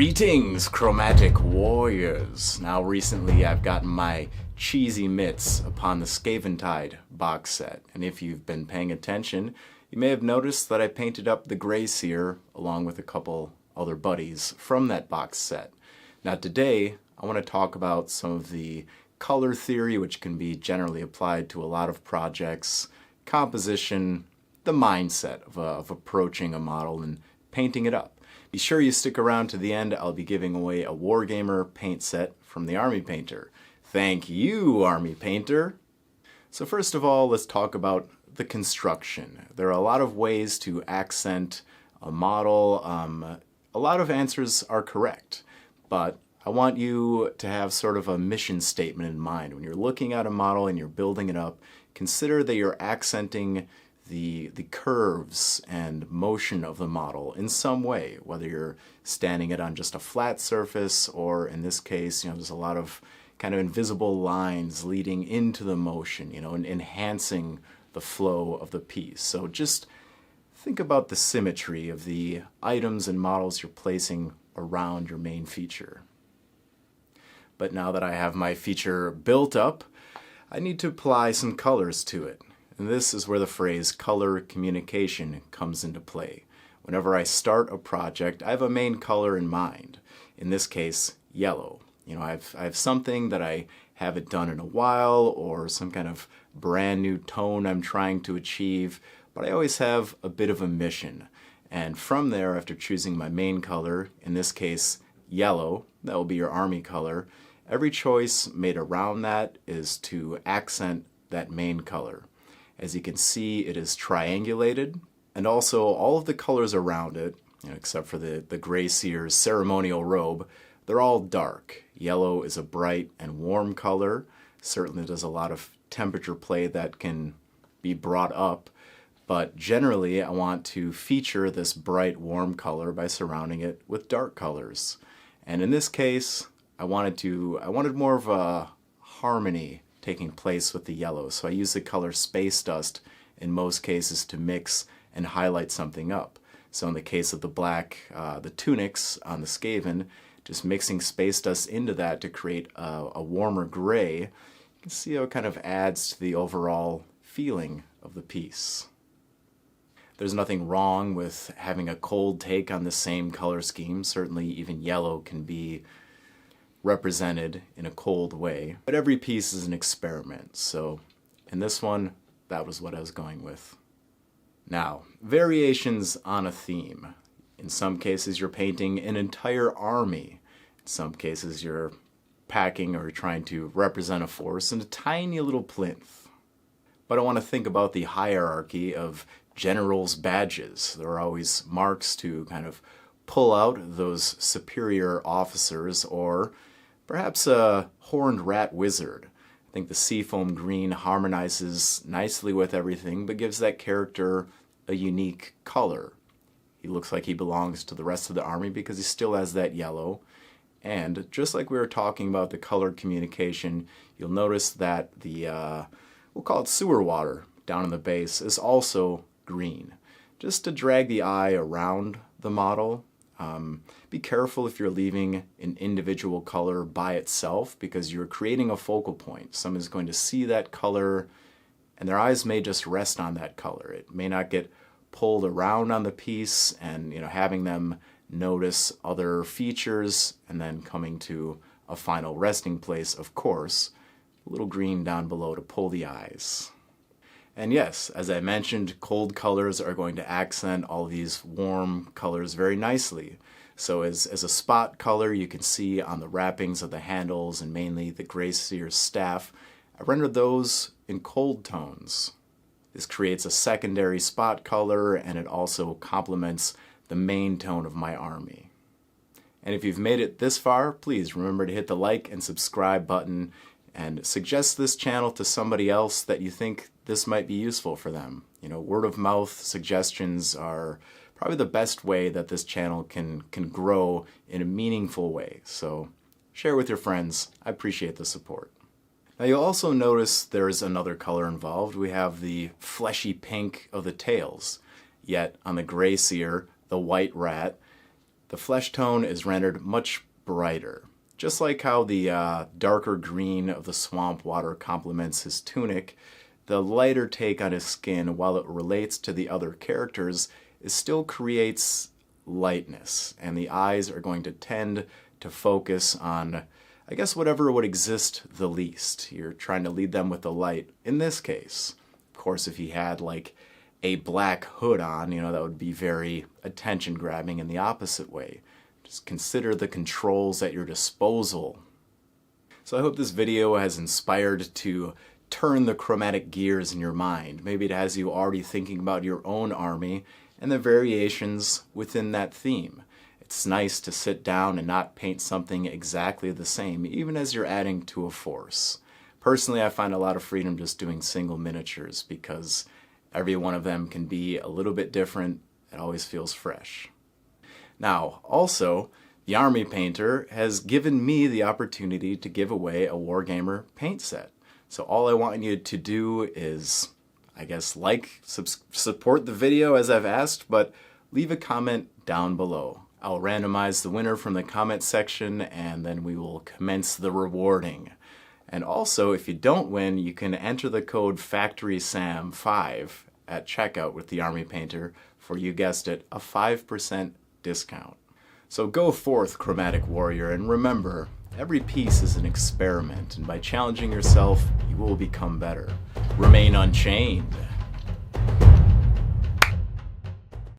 Greetings, Chromatic Warriors! Now recently I've gotten my cheesy mitts upon the Skaventide box set, and if you've been paying attention, you may have noticed that I painted up the Grey Seer along with a couple other buddies from that box set. Now today I want to talk about some of the color theory which can be generally applied to a lot of projects, composition, the mindset of approaching a model and painting it up. Be sure you stick around to the end. I'll be giving away a Wargamer Paint set from the Army Painter. Thank you, Army Painter! So first of all, let's talk about the construction. There are a lot of ways to accent a model. A lot of answers are correct, but I want you to have sort of a mission statement in mind. When you're looking at a model and you're building it up, consider that you're accenting the curves and motion of the model in some way, whether you're standing it on just a flat surface or in this case, there's a lot of kind of invisible lines leading into the motion, and enhancing the flow of the piece. So just think about the symmetry of the items and models you're placing around your main feature. But now that I have my feature built up, I need to apply some colors to it. And this is where the phrase color communication comes into play. Whenever I start a project, I have a main color in mind. In this case, yellow. I have something that I haven't done in a while, or some kind of brand new tone I'm trying to achieve, but I always have a bit of a mission. And from there, after choosing my main color, in this case, yellow, that will be your army color, every choice made around that is to accent that main color. As you can see, it is triangulated, and also all of the colors around it, except for the Grey Seer's ceremonial robe, they're all dark. Yellow is a bright and warm color. Certainly there's a lot of temperature play that can be brought up, but generally I want to feature this bright warm color by surrounding it with dark colors. And in this case, I wanted more of a harmony taking place with the yellow. So I use the color Space Dust in most cases to mix and highlight something up. So in the case of the black, the tunics on the Skaven, just mixing Space Dust into that to create a warmer gray, you can see how it kind of adds to the overall feeling of the piece. There's nothing wrong with having a cold take on the same color scheme. Certainly even yellow can be represented in a cold way, but every piece is an experiment, so in this one, that was what I was going with. Now, variations on a theme. In some cases you're painting an entire army. In some cases you're packing or trying to represent a force in a tiny little plinth. But I want to think about the hierarchy of generals' badges. There are always marks to kind of pull out those superior officers, or perhaps a horned rat wizard. I think the seafoam green harmonizes nicely with everything, but gives that character a unique color. He looks like he belongs to the rest of the army because he still has that yellow. And just like we were talking about the color communication, you'll notice that the, we'll call it sewer water down in the base, is also green. Just to drag the eye around the model. Be careful if you're leaving an individual color by itself, because you're creating a focal point. Someone is going to see that color and their eyes may just rest on that color. It may not get pulled around on the piece and having them notice other features and then coming to a final resting place, of course. A little green down below to pull the eyes. And yes, as I mentioned, cold colors are going to accent all these warm colors very nicely. So as a spot color, you can see on the wrappings of the handles and mainly the Grey Seer's staff, I rendered those in cold tones. This creates a secondary spot color, and it also complements the main tone of my army. And if you've made it this far, please remember to hit the like and subscribe button, and suggest this channel to somebody else that you think this might be useful for them. Word of mouth suggestions are probably the best way that this channel can grow in a meaningful way. So share with your friends. I appreciate the support. Now you'll also notice there's another color involved. We have the fleshy pink of the tails. Yet on the Grey Seer, the white rat, the flesh tone is rendered much brighter. Just like how the darker green of the swamp water complements his tunic, the lighter take on his skin, while it relates to the other characters, it still creates lightness, and the eyes are going to tend to focus on, I guess, whatever would exist the least. You're trying to lead them with the light. In this case, of course, if he had like a black hood on, that would be very attention-grabbing in the opposite way. Just consider the controls at your disposal. So I hope this video has inspired to turn the chromatic gears in your mind. Maybe it has you already thinking about your own army and the variations within that theme. It's nice to sit down and not paint something exactly the same, even as you're adding to a force. Personally, I find a lot of freedom just doing single miniatures because every one of them can be a little bit different. It always feels fresh. Now, also, the Army Painter has given me the opportunity to give away a Wargamer Paint set. So all I want you to do is, I guess, support the video as I've asked, but leave a comment down below. I'll randomize the winner from the comment section, and then we will commence the rewarding. And also, if you don't win, you can enter the code FACTORYSAM5 at checkout with the Army Painter for, you guessed it, a 5% discount. So go forth, Chromatic Warrior, and remember, every piece is an experiment, and by challenging yourself, you will become better. Remain unchained.